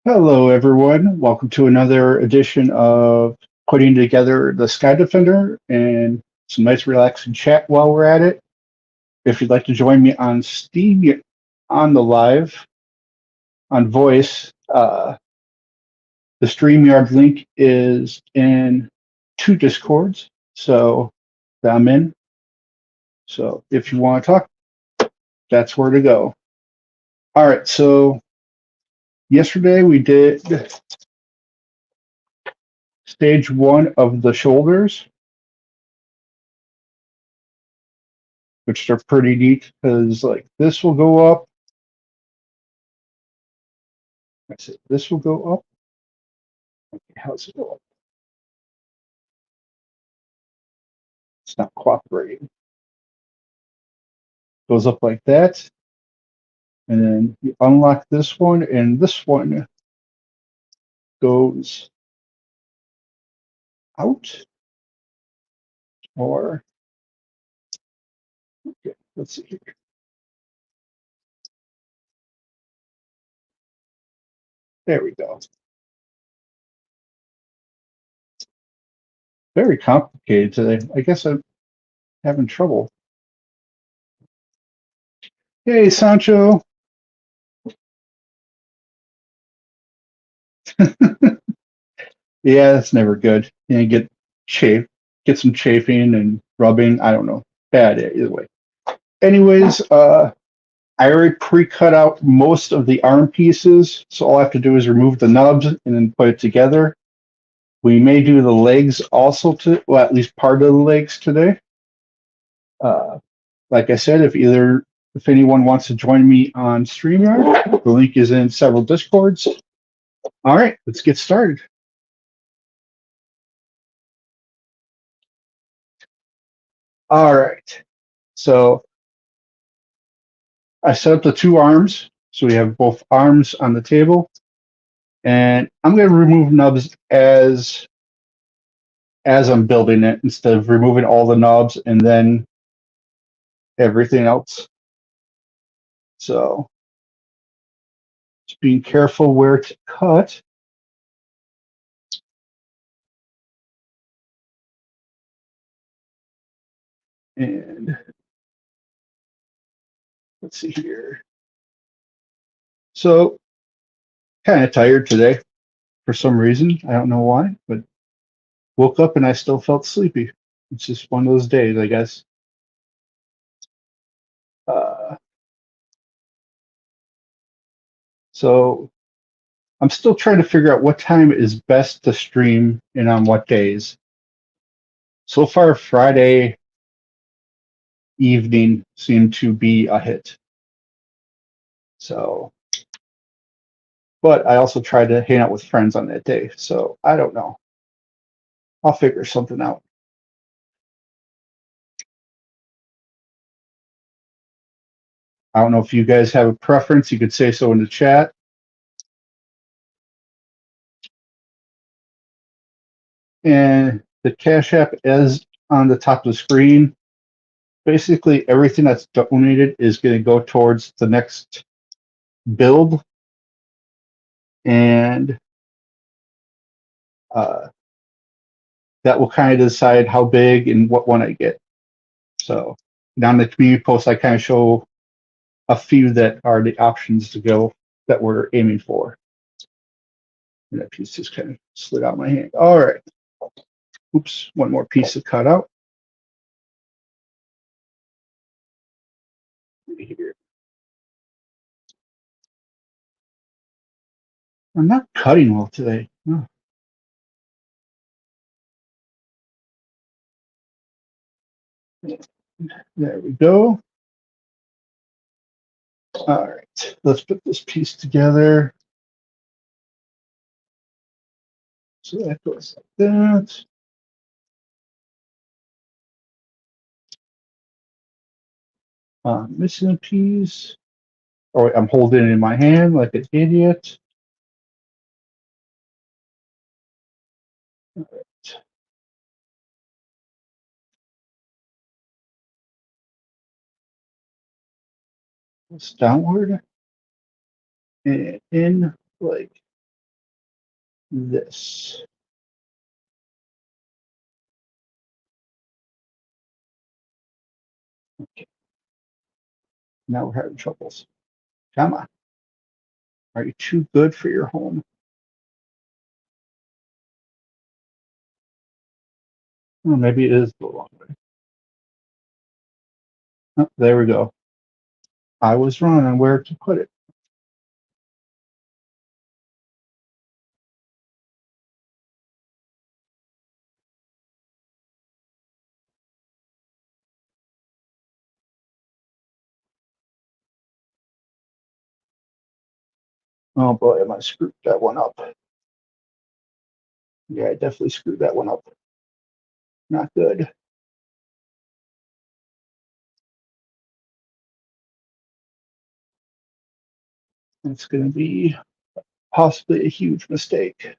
Hello, everyone. Welcome to another edition of putting together the Sky Defender and some nice relaxing chat while we're at it. If you'd like to join me on Steam on the live on voice, the StreamYard link is in two Discords, so that I'm in. So if you want to talk, that's where to go. All right, so yesterday we did stage one of the shoulders, which are pretty neat because like this will go up. I said this will go up. Okay, how's it go up? It's not cooperating. Goes up like that, and then you unlock this one, and this one goes out. Or okay, let's see here. There we go. Very complicated today. I guess I'm having trouble. Hey, Sancho. Yeah, that's never good. You get get some chafing and rubbing. I don't know. Bad either way. Anyways, I already pre-cut out most of the arm pieces, so all I have to do is remove the nubs and then put it together. We may do the legs also well, at least part of the legs today. Uh, like I said, if anyone wants to join me on StreamYard, the link is in several Discords. All right, let's get started. All right, so I set up the two arms, so we have both arms on the table, and I'm going to remove nubs as I'm building it instead of removing all the knobs and then everything else. So just being careful where to cut. And let's see here. So kind of tired today for some reason. I don't know why, but woke up and I still felt sleepy. It's just one of those days, I guess. Uh, so I'm still trying to figure out what time is best to stream and on what days. So far, Friday evening seemed to be a hit. So, but I also tried to hang out with friends on that day. So I don't know. I'll figure something out. I don't know if you guys have a preference. You could say so in the chat. And the Cash App is on the top of the screen. Basically, everything that's donated is going to go towards the next build, and uh, that will kind of decide how big and what one I get. So down the community post, I kind of show a few that are the options to go that we're aiming for. And that piece just kind of slid out my hand. All right. Oops, one more piece to cut out. Here. I'm not cutting well today. Oh. There we go. All right, let's put this piece together. So that goes like that. Missing a piece. Oh, I'm holding it in my hand like an idiot. All right. It's downward and in like this. Okay. Now we're having troubles. Come on. Are you too good for your home? Well, maybe it is the long way. Oh, there we go. I was wrong on where to put it. Oh boy, I might have screwed that one up. Yeah, I definitely screwed that one up. Not good. It's going to be possibly a huge mistake.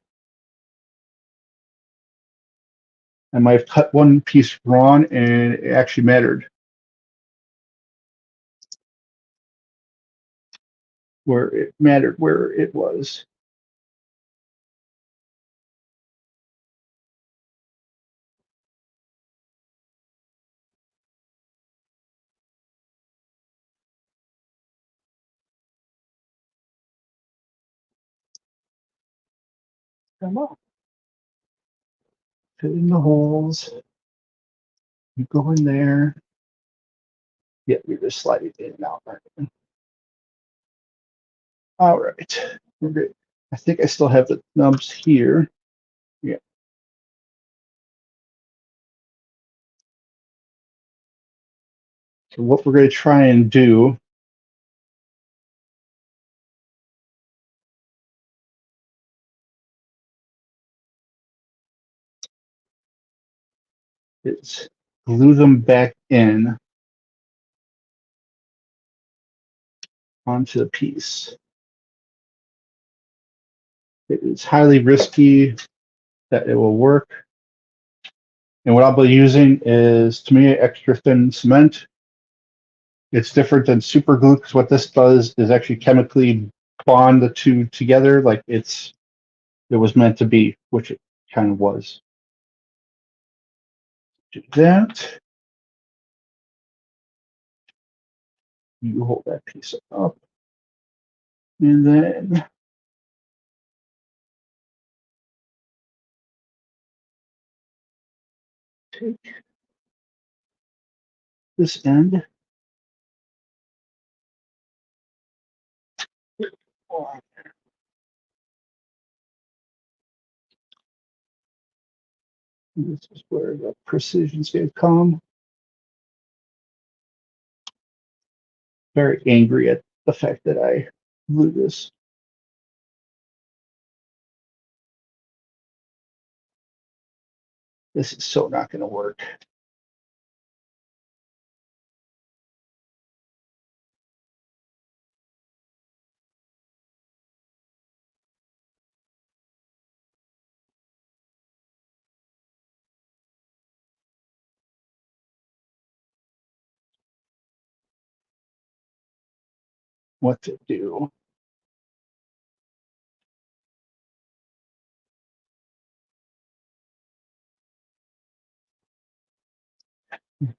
I might have cut one piece wrong and it actually mattered where it was. Come on. Fit in the holes. You go in there. Yeah, you're just sliding in and out. All right. We're good. I think I still have the nubs here. Yeah. So what we're going to try and do is glue them back in onto the piece. It is highly risky that it will work. And what I'll be using is, to me, extra thin cement. It's different than super glue because what this does is actually chemically bond the two together like it was meant to be, which it kind of was. Do that. You hold that piece up. And then take this end. This is where the precision's going to come. Very angry at the fact that I blew this. This is so not going to work. What to do?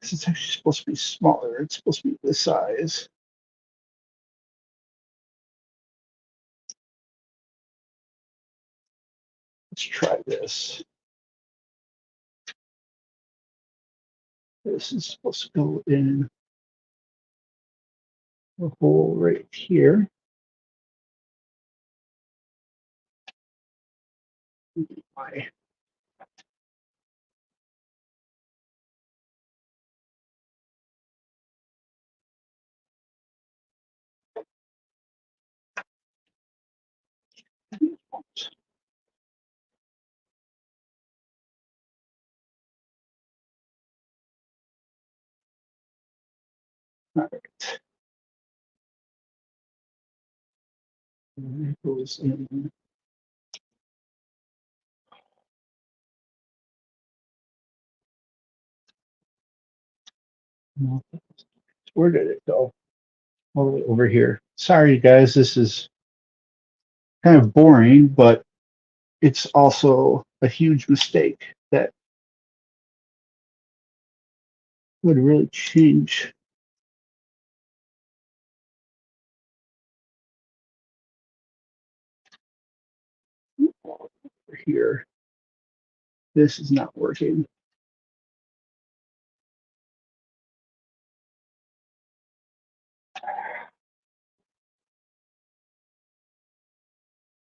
This is actually supposed to be smaller. It's supposed to be this size. Let's try this. This is supposed to go in a hole right here. My all right. And it goes in. Where did it go? All the way over here. Sorry, guys. This is kind of boring, but it's also a huge mistake that would really change. Here, this is not working.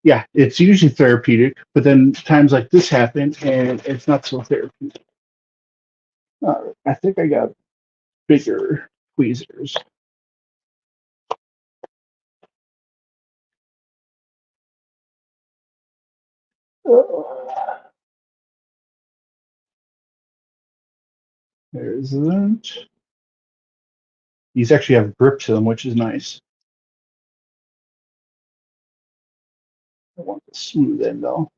Yeah, it's usually therapeutic, but then times like this happen and it's not so therapeutic. I think I got bigger tweezers. There's that. These actually have grip to them, which is nice. I want the smooth end though.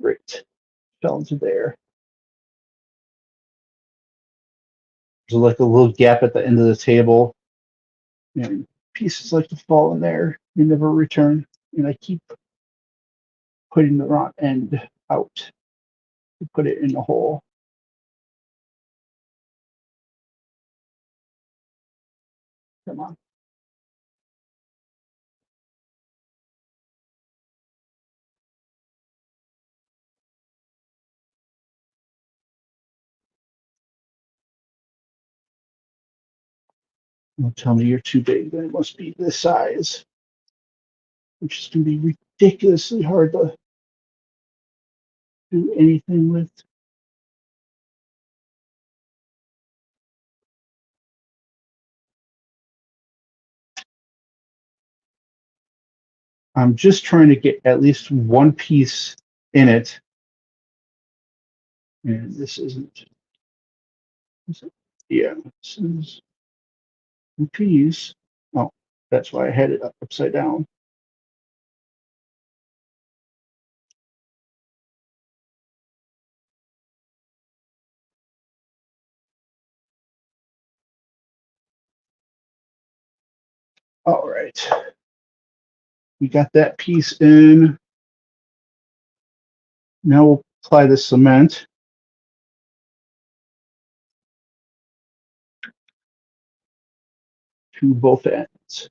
Great. Fell into there. There's like a little gap at the end of the table, and pieces like to fall in there. They never return, and I keep putting the wrong end out to put it in the hole. Come on. Don't tell me you're too big, then it must be this size, which is going to be ridiculously hard to do anything with. I'm just trying to get at least one piece in it. And this isn't. Is it? Yeah, this is one piece. Oh, that's why I had it upside down. All right. We got that piece in. Now we'll apply the cement. To both ends.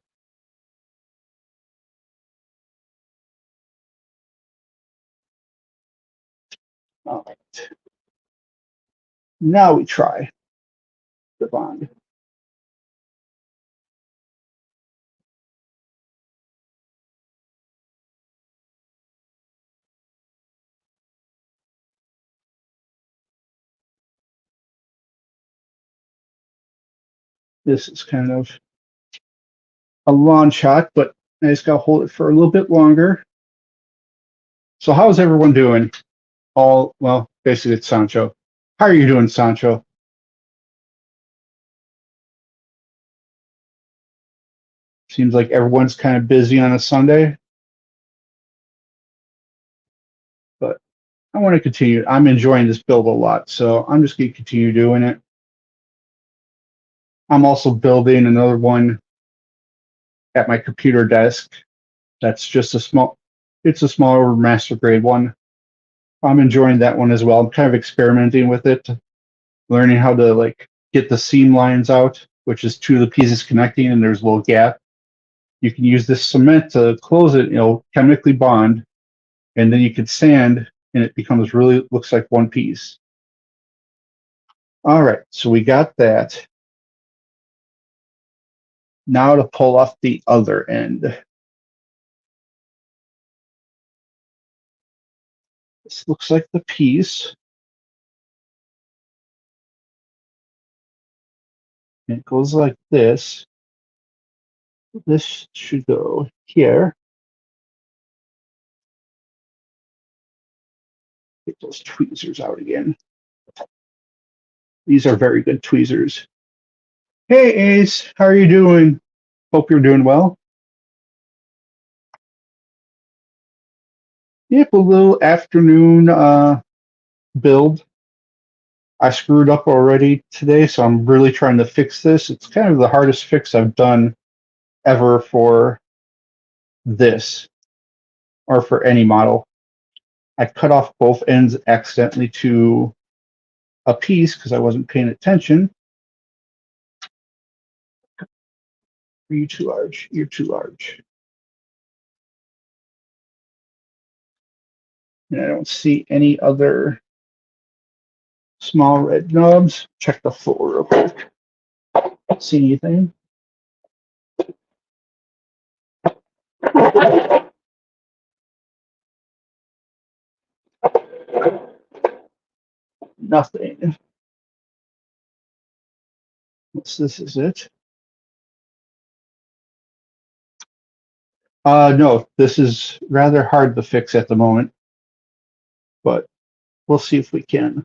All right. Now we try the bond. This is kind of a long shot, but I just got to hold it for a little bit longer. So how's everyone doing? All, well, basically it's Sancho. How are you doing, Sancho? Seems like everyone's kind of busy on a Sunday, but I want to continue. I'm enjoying this build a lot, so I'm just going to continue doing it. I'm also building another one at my computer desk. That's just a small, it's a smaller master grade one. I'm enjoying that one as well. I'm kind of experimenting with it, learning how to like get the seam lines out, which is two of the pieces connecting, and there's a little gap. You can use this cement to close it, chemically bond, and then you can sand, and it becomes really looks like one piece. All right, so we got that. Now to pull off the other end. This looks like the piece. It goes like this. This should go here. Get those tweezers out again. These are very good tweezers. Hey Ace, how are you doing? Hope you're doing well. Yep, a little afternoon build. I screwed up already today, so I'm really trying to fix this. It's kind of the hardest fix I've done ever for this, or for any model. I cut off both ends accidentally to a piece because I wasn't paying attention. Are you too large? You're too large. And I don't see any other small red nubs. Check the floor real quick. See anything? Nothing. This is it. No, this is rather hard to fix at the moment, but we'll see if we can.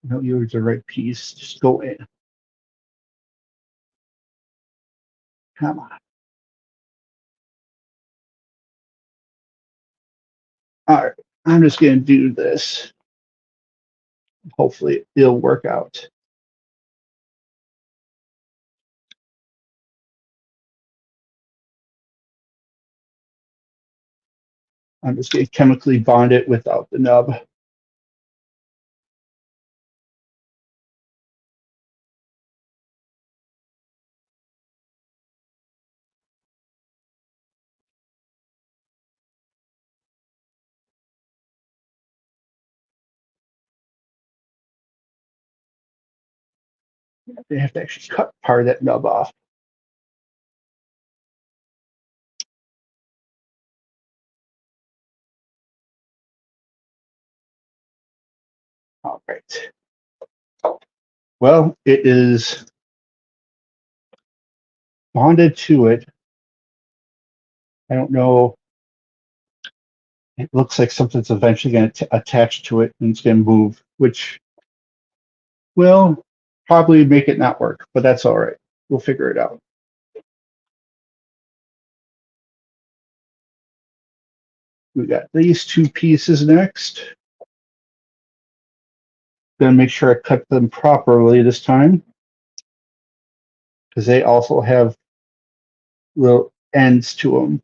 No, you're the right piece. Just go in. Come on. All right. I'm just going to do this. Hopefully it'll work out. I'm just going to chemically bond it without the nub. They have to actually cut part of that nub off. All right. Well, it is bonded to it. I don't know. It looks like something's eventually going to attach to it and it's going to move, which will probably make it not work, but that's all right. We'll figure it out. We got these two pieces next. Gonna make sure I cut them properly this time because they also have little ends to them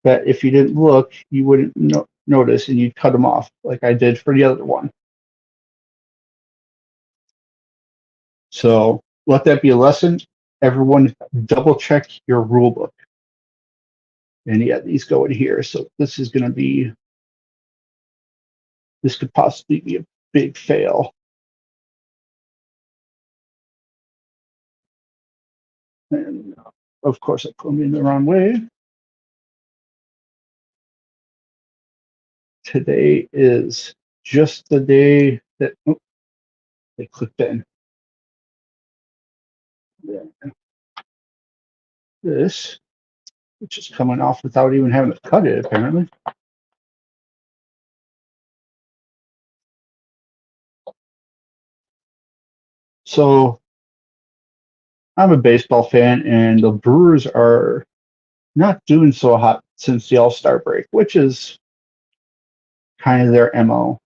that if you didn't look, you wouldn't notice and you'd cut them off like I did for the other one. So let that be a lesson. Everyone double check your rule book. And yeah, these go in here. So this is going to be, this could possibly be a big fail. And of course, I put them in the wrong way. Today is just the day that they clicked in. Yeah. This, which is coming off without even having to cut it, apparently. So I'm a baseball fan, and the Brewers are not doing so hot since the All-Star break, which is kind of their MO,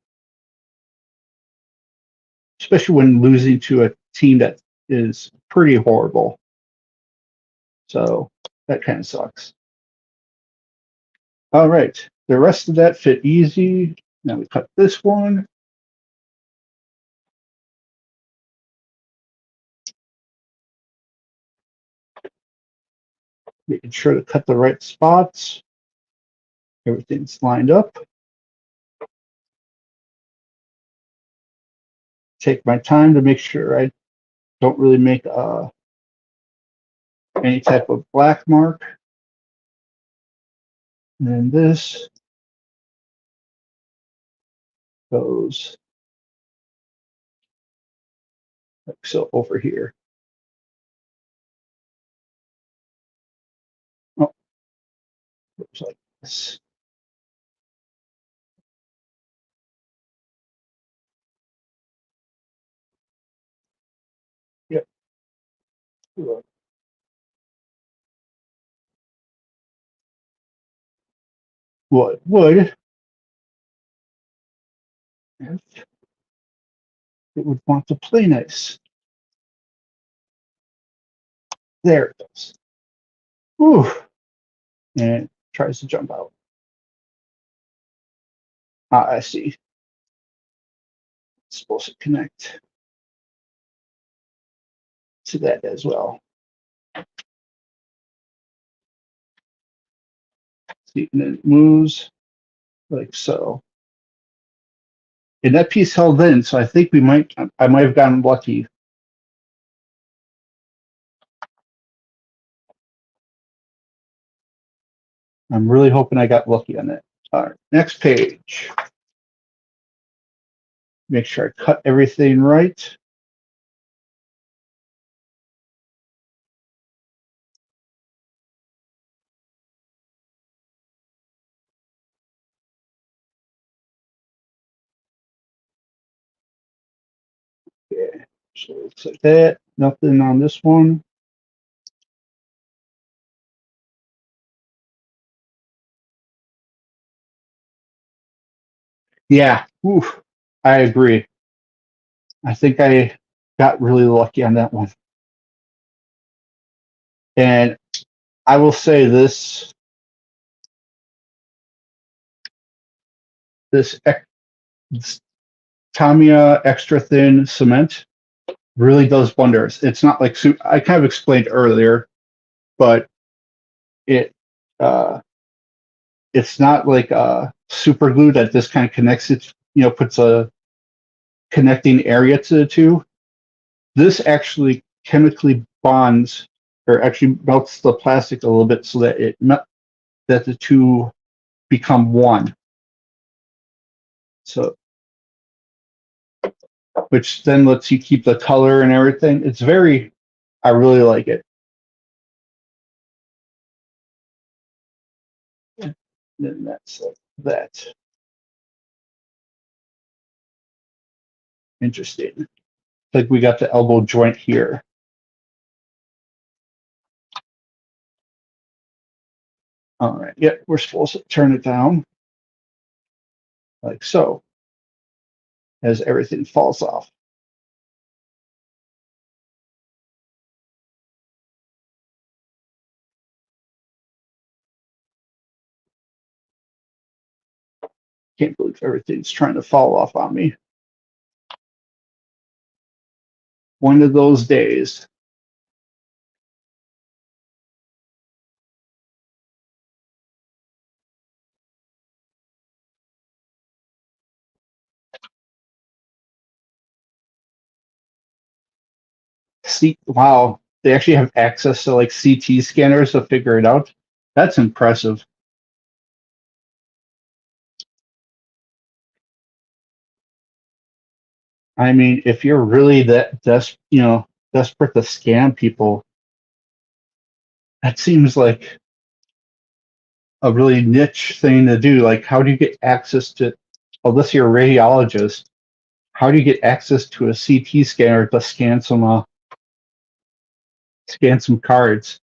especially when losing to a team that is pretty horrible. So that kind of sucks. All right, the rest of that fit easy. Now we cut this one. Making sure to cut the right spots. Everything's lined up. Take my time to make sure I don't really make any type of black mark. And then this goes like so over here. Oh, looks like this. Yep. what would if it would want to play nice. There it goes. Ooh, and tries to jump out. Ah, I see. It's supposed to connect to that as well. See, and then it moves like so. And that piece held in, so I think I might have gotten lucky. I'm really hoping I got lucky on it. All right, next page. Make sure I cut everything right. Okay, so it looks like that. Nothing on this one. Yeah, oof, I agree. I think I got really lucky on that one. And I will say this Tamiya extra thin cement really does wonders. It's not like I kind of explained earlier, but it uh, it's not like super glue that just kind of connects it. Puts a connecting area to the two. This actually chemically bonds or actually melts the plastic a little bit so that that the two become one. So, which then lets you keep the color and everything. I really like it. And then that's like that. Interesting. Like we got the elbow joint here. All right. Yeah, we're supposed to turn it down like so as everything falls off. Can't believe everything's trying to fall off on me. One of those days. See, wow, they actually have access to like CT scanners to figure it out. That's impressive. I mean, if you're really that desperate to scam people, that seems like a really niche thing to do. Like, how do you get access to, unless you're a radiologist, how do you get access to a CT scanner to scan some cards?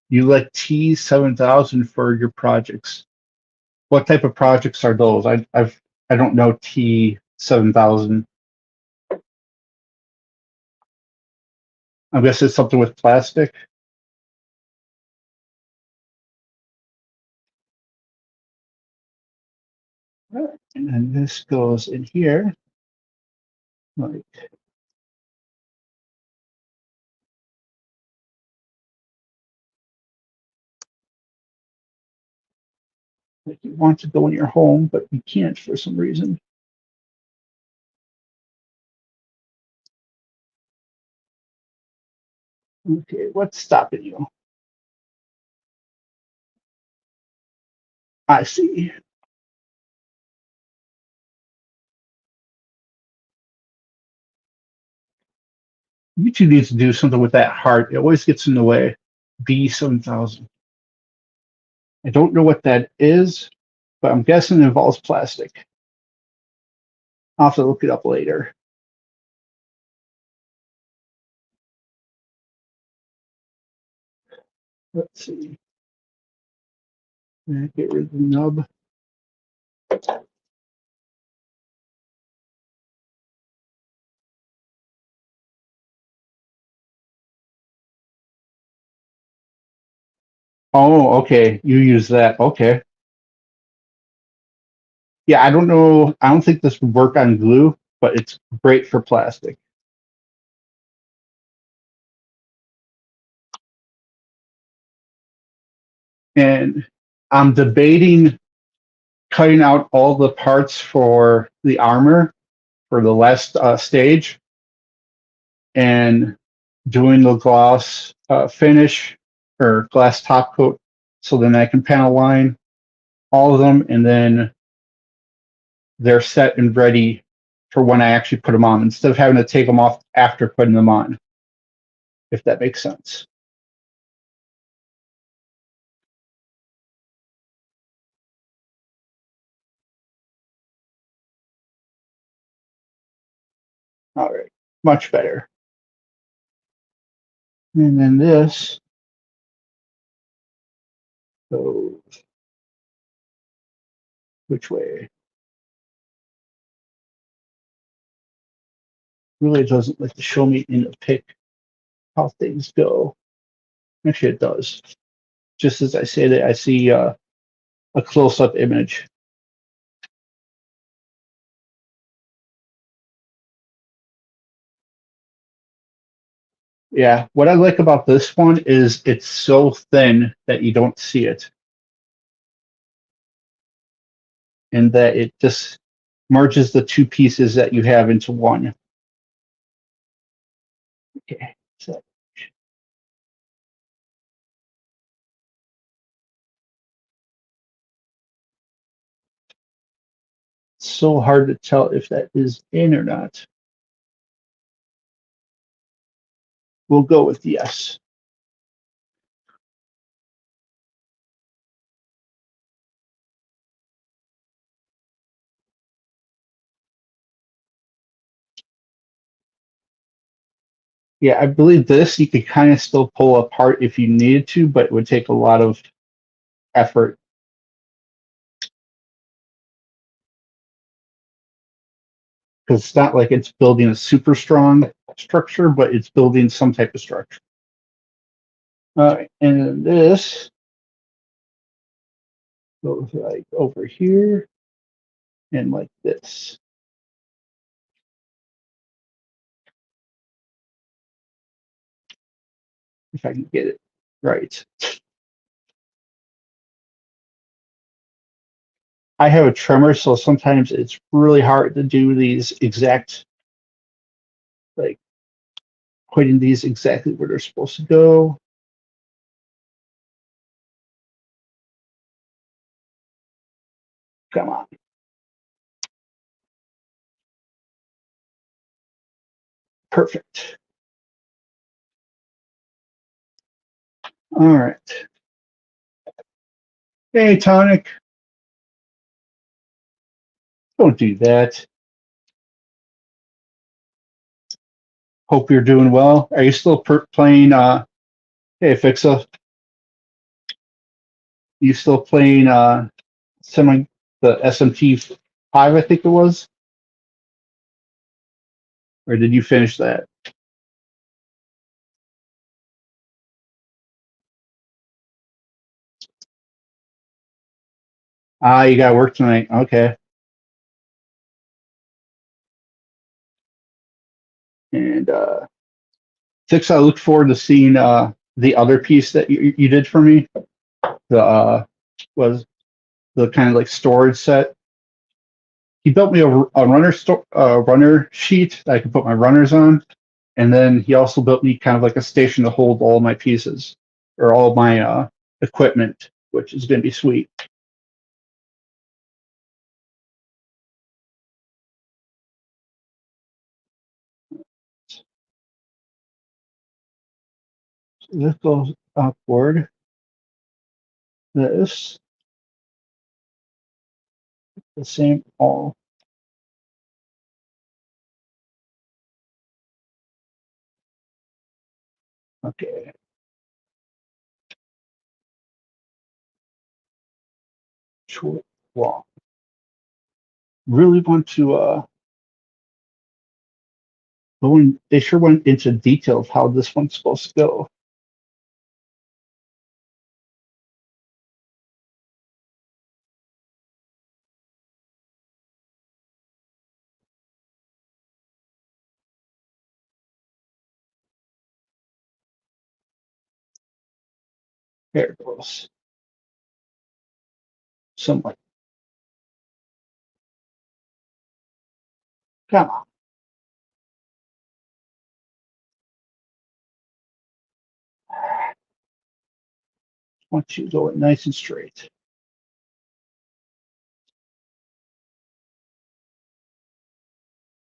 You let T7000 for your projects. What type of projects are those? I don't know T7000. I guess it's something with plastic. And then this goes in here. Like, like you want to go in your home, but you can't for some reason. Okay, what's stopping you? I see. YouTube needs to do something with that heart. It always gets in the way. B7000. I don't know what that is, but I'm guessing it involves plastic. I'll have to look it up later. Let's see. Get rid of the nub. Oh, okay. You use that. Okay. Yeah, I don't know. I don't think this would work on glue, but it's great for plastic. And I'm debating cutting out all the parts for the armor for the last stage and doing the gloss finish or glass top coat so then I can panel line all of them and then they're set and ready for when I actually put them on instead of having to take them off after putting them on, if that makes sense. All right, much better. And then this goes which way? Really doesn't like to show me in the pic how things go. Actually, it does. Just as I say that, I see a close-up image. Yeah, what I like about this one is it's so thin that you don't see it, and that it just merges the two pieces that you have into one. Okay, so it's so hard to tell if that is in or not. We'll go with yes. Yeah, I believe this you could kind of still pull apart if you needed to, but it would take a lot of effort because it's not like it's building a super strong structure, but it's building some type of structure. All right, and then this goes like over here and like this. If I can get it right. I have a tremor, so sometimes it's really hard to do these exact, like putting these exactly where they're supposed to go. Come on. Perfect. All right. Hey, Tonic. Don't do that. Hope you're doing well. Are you still playing? Hey, Fixa, you still playing semi the SMT 5? I think it was, or did you finish that? Ah, you got work tonight. Okay. And Fixa, I look forward to seeing the other piece that you did for me. The was the kind of like storage set. He built me a runner sheet that I could put my runners on, and then he also built me kind of like a station to hold all my pieces or all my equipment, which is going to be sweet. So this goes upward. This the same all. Okay. Short long. Really want to go in, they sure went into detail of how this one's supposed to go. There it goes. Somewhat. Come on. Want you to go it nice and straight.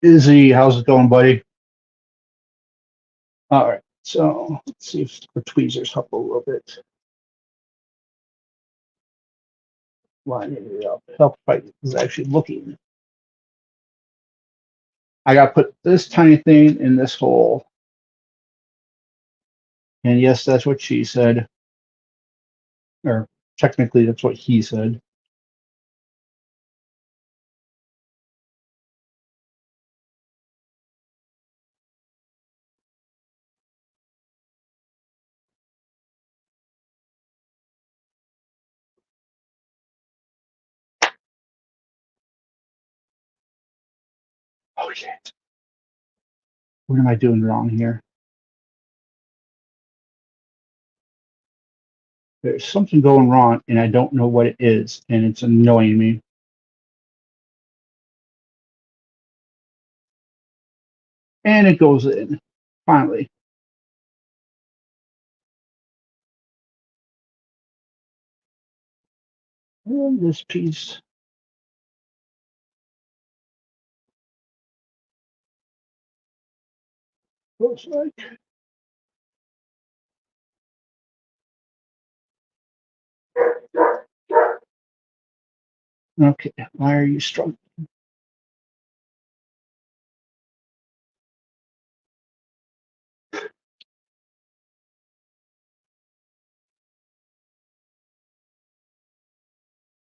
Izzy, how's it going, buddy? All right. So let's see if the tweezers help a little bit. Line it up. Help fight is actually looking. I got to put this tiny thing in this hole. And yes, that's what she said. Or technically, that's what he said. Oh, shit. What am I doing wrong here? There's something going wrong, and I don't know what it is, and it's annoying me. And it goes in, finally. And this piece looks like. Okay, why are you struggling?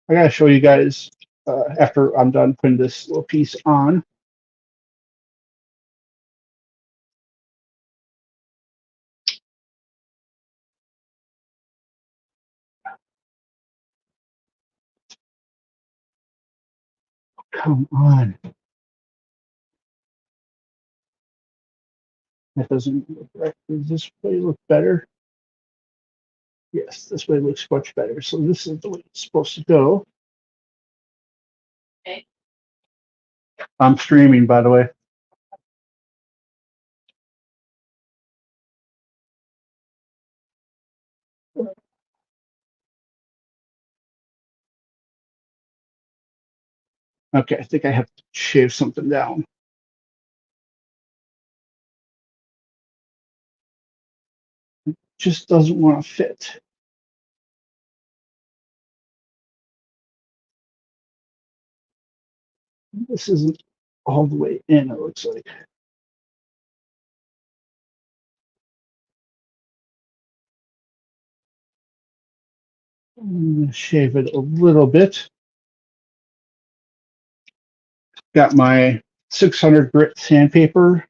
I gotta show you guys after I'm done putting this little piece on. Come on. That doesn't look right. Does this way look better? Yes, this way looks much better. So this is the way it's supposed to go. I'm streaming, by the way. Okay, I think I have to shave something down. Just doesn't want to fit. This isn't all the way in, it looks like. I'm gonna shave it a little bit. Got my 600 grit sandpaper.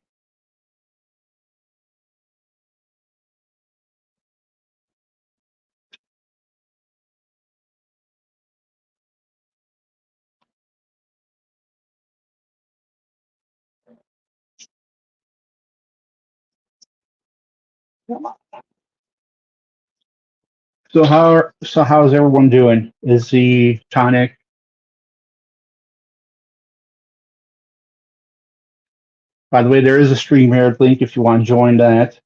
So how's everyone doing? Is the tonic? By the way, there is a StreamYard link if you want to join that.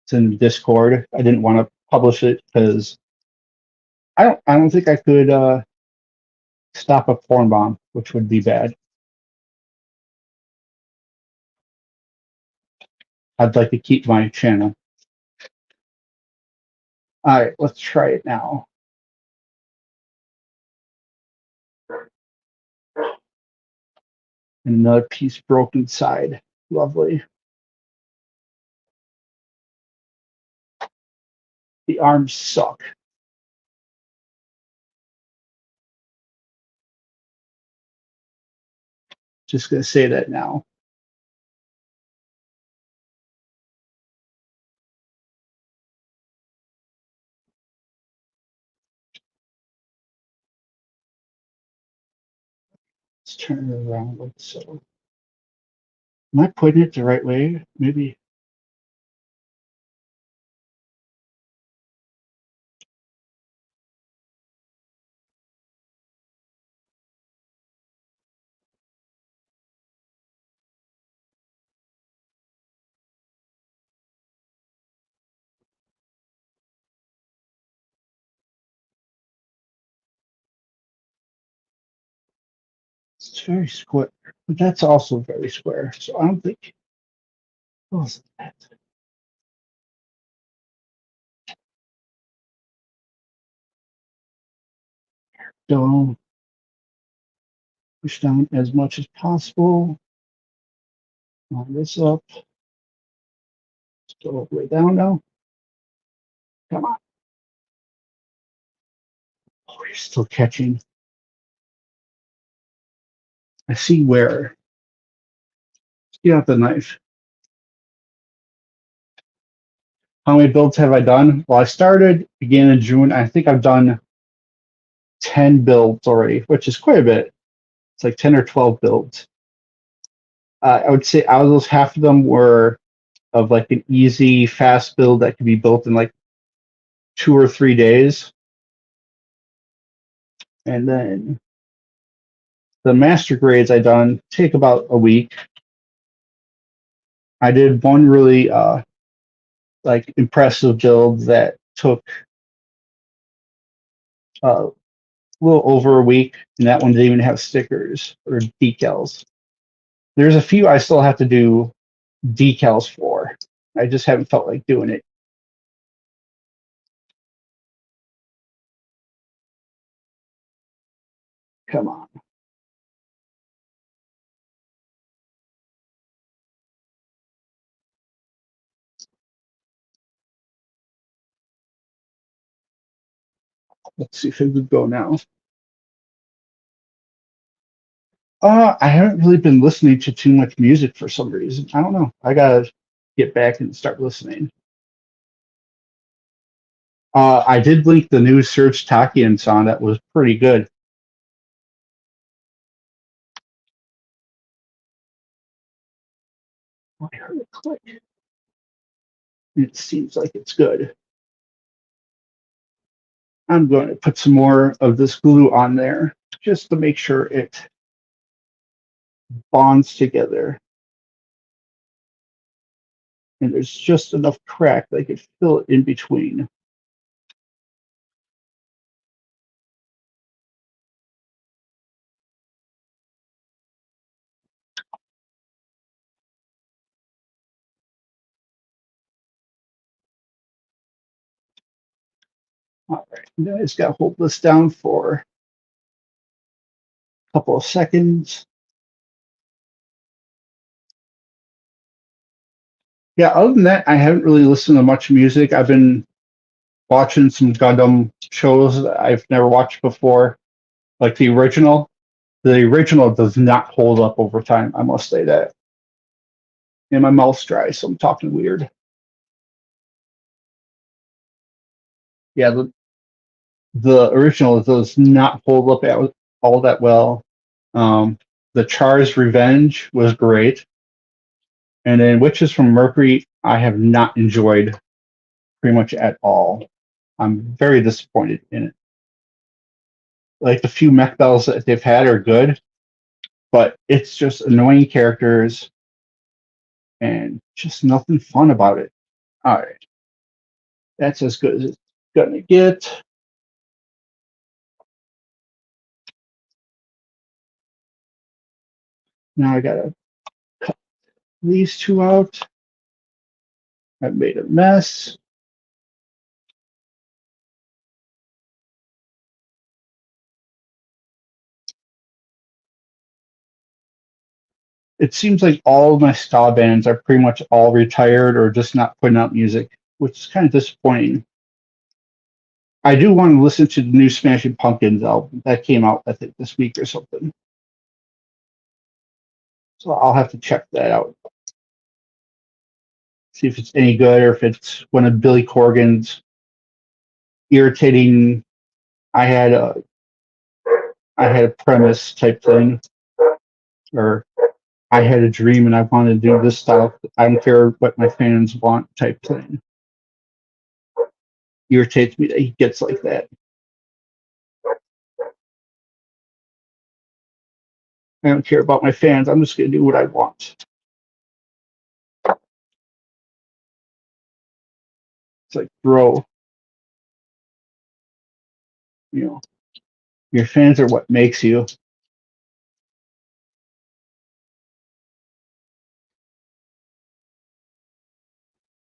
It's in Discord. I didn't want to publish it because I don't think I could stop a porn bomb, which would be bad. I'd like to keep my channel. All right, let's try it now. Another piece broken side. Lovely. The arms suck. Just gonna say that now. Let's turn it around like so. Am I putting it the right way? Maybe. It's very square, but that's also very square. So I don't think. What was that? Don't push down as much as possible. Line this up. Let's go all the way down now. Come on. Oh, you're still catching. I see where. Get out the knife. How many builds have I done? Well, I started beginning in June. I think I've done 10 builds already, which is quite a bit. It's like 10 or 12 builds. I would say out of those, half of them were of like an easy, fast build that could be built in like 2 or 3 days. And then the master grades I done take about a week. I did one really like impressive build that took a little over a week, and that one didn't even have stickers or decals. There's a few I still have to do decals for. I just haven't felt like doing it. Come on. Let's see if it would go now. I haven't really been listening to too much music for some reason. I don't know. I gotta get back and start listening. I did link the new Serge Tankian song. That was pretty good. I heard it click. It seems like it's good. I'm going to put some more of this glue on there just to make sure it bonds together. And there's just enough crack that I could fill it in between. All right, now I just got to hold this down for a couple of seconds. Yeah, other than that, I haven't really listened to much music. I've been watching some Gundam shows that I've never watched before, like the original. The original does not hold up over time, I must say that. And my mouth's dry, so I'm talking weird. Yeah, the original does not hold up all that well. The Char's Revenge was great. And then Witches from Mercury, I have not enjoyed pretty much at all. I'm very disappointed in it. Like the few mech battles that they've had are good, but it's just annoying characters and just nothing fun about it. All right, that's as good as it's gonna get. Now I gotta cut these two out. I've made a mess. It seems like all of my ska bands are pretty much all retired or just not putting out music, which is kind of disappointing. I do want to listen to the new Smashing Pumpkins album that came out, I think, this week or something. So I'll have to check that out. See if it's any good or if it's one of Billy Corgan's irritating. I had a premise type thing, or I had a dream and I wanted to do this stuff. I don't care what my fans want type thing. Irritates me that he gets like that. I don't care about my fans. I'm just going to do what I want. It's like, bro, you know, your fans are what makes you.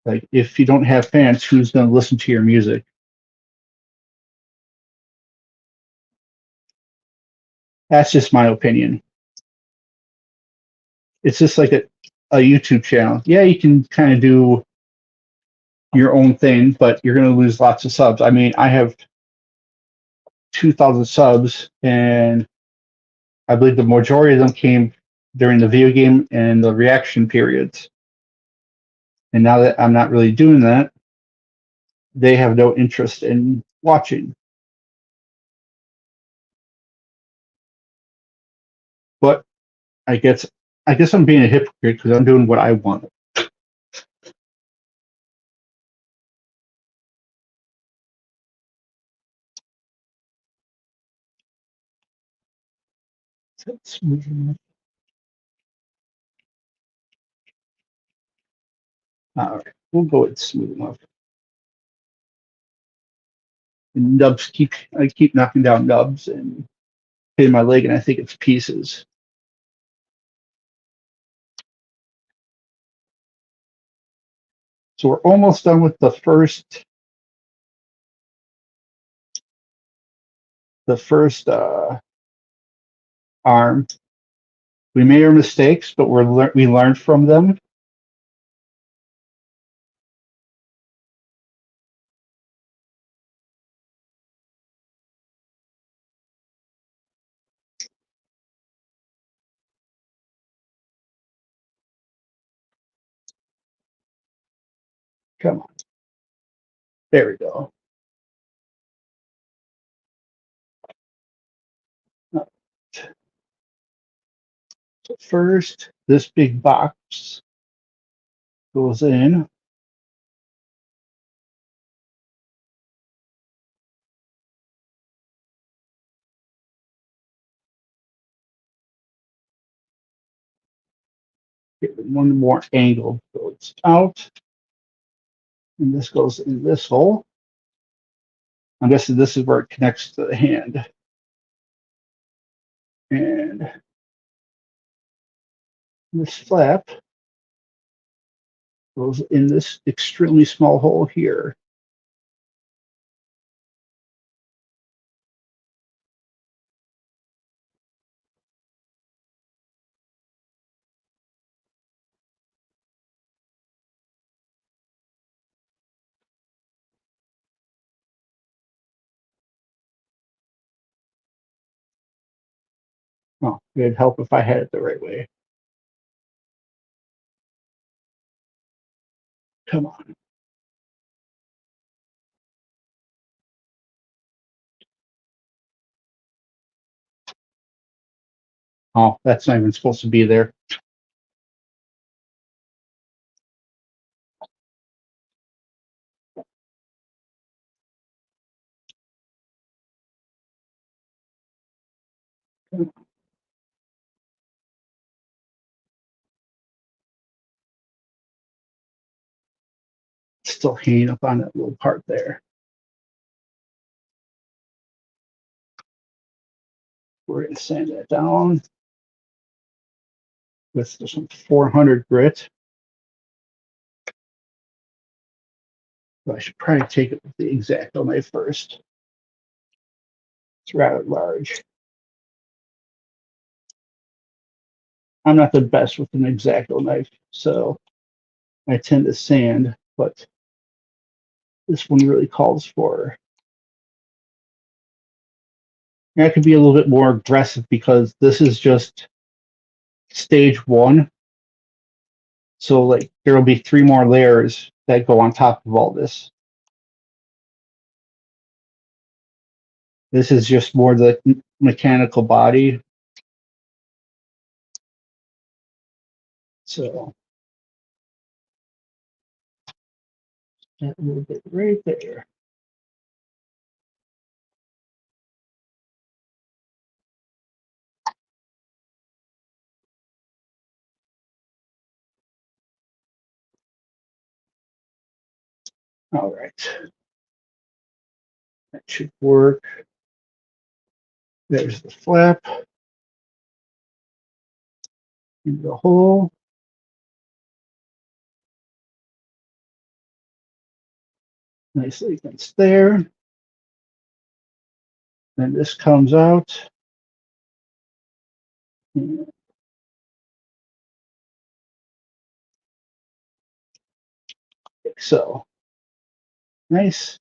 Like, if you don't have fans, who's going to listen to your music? That's just my opinion. It's just like a YouTube channel. Yeah, you can kind of do your own thing, but you're going to lose lots of subs. I mean, I have 2,000 subs, and I believe the majority of them came during the video game and the reaction periods. And now that I'm not really doing that, they have no interest in watching. But I guess I'm being a hypocrite because I'm doing what I want. All right, we'll go with smooth enough. And I keep knocking down nubs and hitting my leg, and I think it's pieces. So we're almost done with the first arm. We made our mistakes, but we learned from them. Come on. There we go. So first, this big box goes in. Get one more angle. Goes out. And this goes in this hole. I'm guessing this is where it connects to the hand. And this flap goes in this extremely small hole here. Oh, it'd help if I had it the right way. Come on. Oh, that's not even supposed to be there. Still hanging up on that little part there. We're going to sand that down with some 400 grit. But I should probably take it with the X-Acto knife first. It's rather large. I'm not the best with an X-Acto knife, so I tend to sand, but this one really calls for. I could be a little bit more aggressive because this is just stage one. So like there will be 3 more layers that go on top of all this. This is just more the mechanical body. So that little bit right there. All right. That should work. There's the flap in the hole. Nicely against there. Then this comes out. Like so. Nice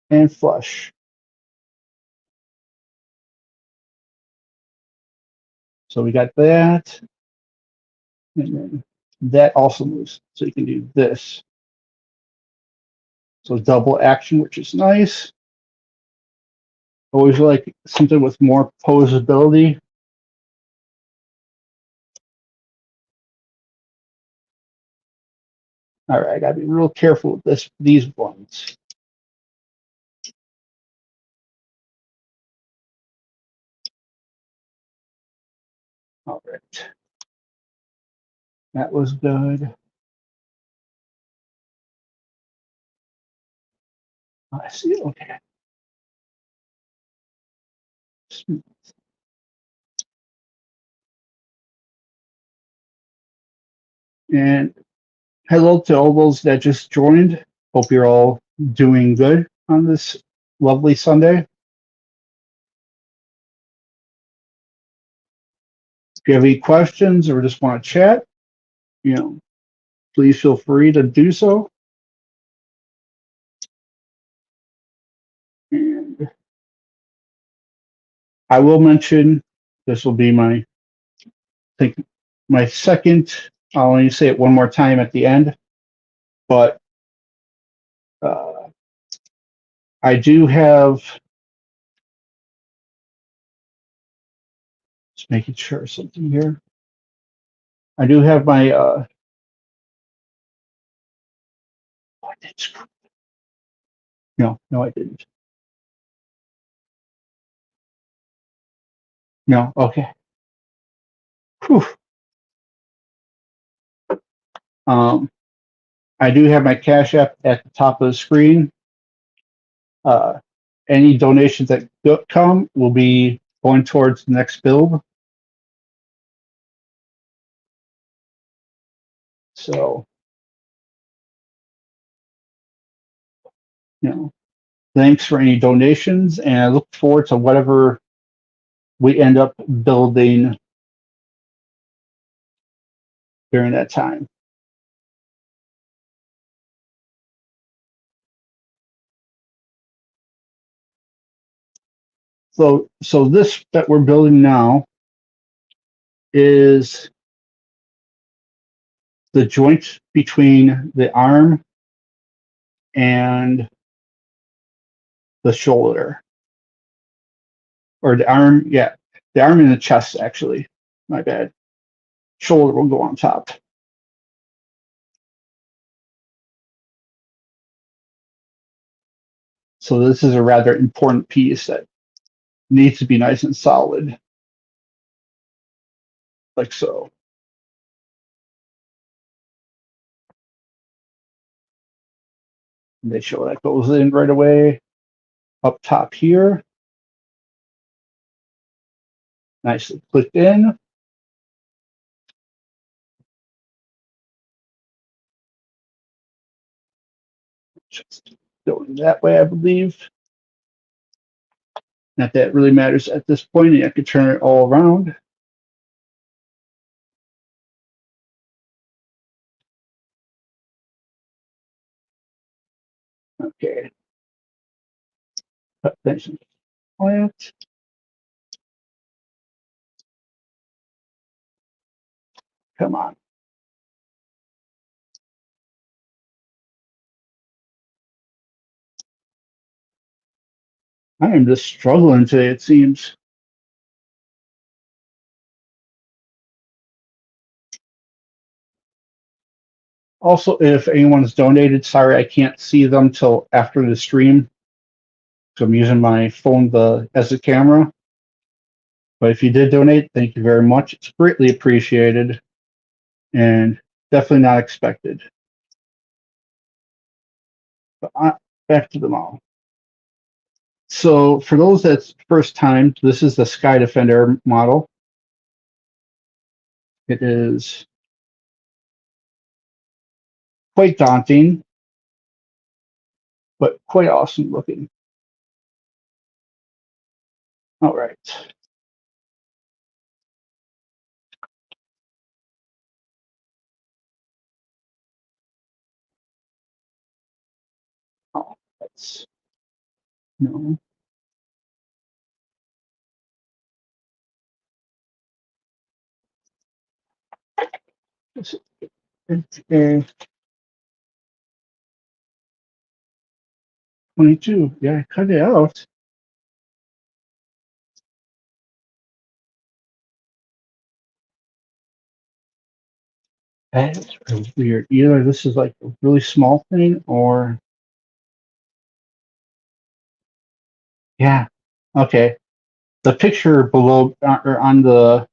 and flush. So we got that. And then that also moves. So you can do this. So double action, which is nice. Always like something with more posability. All right, I gotta be real careful with these ones. All right, that was good. I see. Okay. And hello to all those that just joined. Hope you're all doing good on this lovely Sunday. If you have any questions or just want to chat, please feel free to do so. And I will mention this will be I think my second. I'll only say it one more time at the end, but I do have. Just making sure something here. I do have my. I did screw. No, I didn't. No, okay. Whew. I do have my Cash App at the top of the screen. Any donations that come will be going towards the next build. So, thanks for any donations, and I look forward to whatever we end up building during that time. So this that we're building now is the joint between the arm and the shoulder, or the arm, yeah, the arm and the chest, actually. My bad. Shoulder will go on top. So this is a rather important piece that needs to be nice and solid, like so. Make sure that goes in right away up top here. Nicely clicked in. Just going that way, I believe. Not that it really matters at this point. I could turn it all around. Okay. Cut nice and flat. Come on. I am just struggling today, it seems. Also, if anyone's donated, sorry I can't see them till after the stream. So I'm using my phone as a camera. But if you did donate, thank you very much. It's greatly appreciated and definitely not expected. But back to the model. So for those that's first time, this is the Sky Defender model. It is quite daunting, but quite awesome looking. All right. Oh, that's no. It's a 22. Yeah, I cut it out. That is really weird. Either this is like a really small thing or yeah. Okay. The picture below or on the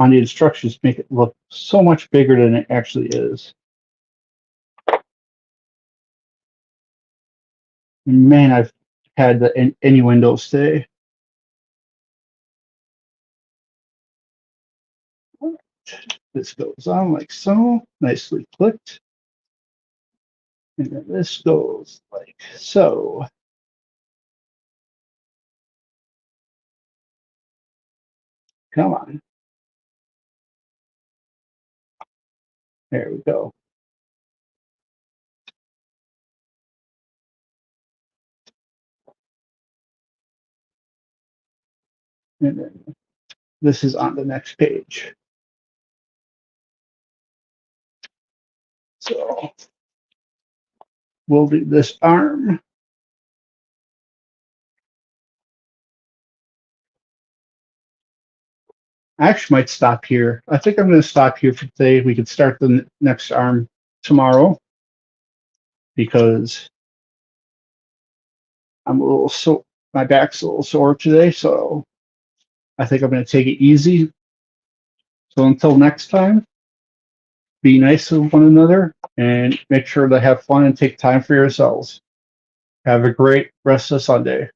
instructions make it look so much bigger than it actually is. Man, I've had the innuendos today. This goes on like so, nicely clicked. And then this goes like so. Come on. There we go. And then this is on the next page. So we'll do this arm. I actually might stop here. I think I'm going to stop here for today. We could start the next arm tomorrow because I'm a little so my back's a little sore today, so I think I'm going to take it easy. So until next time, be nice to one another and make sure to have fun and take time for yourselves. Have a great rest of Sunday.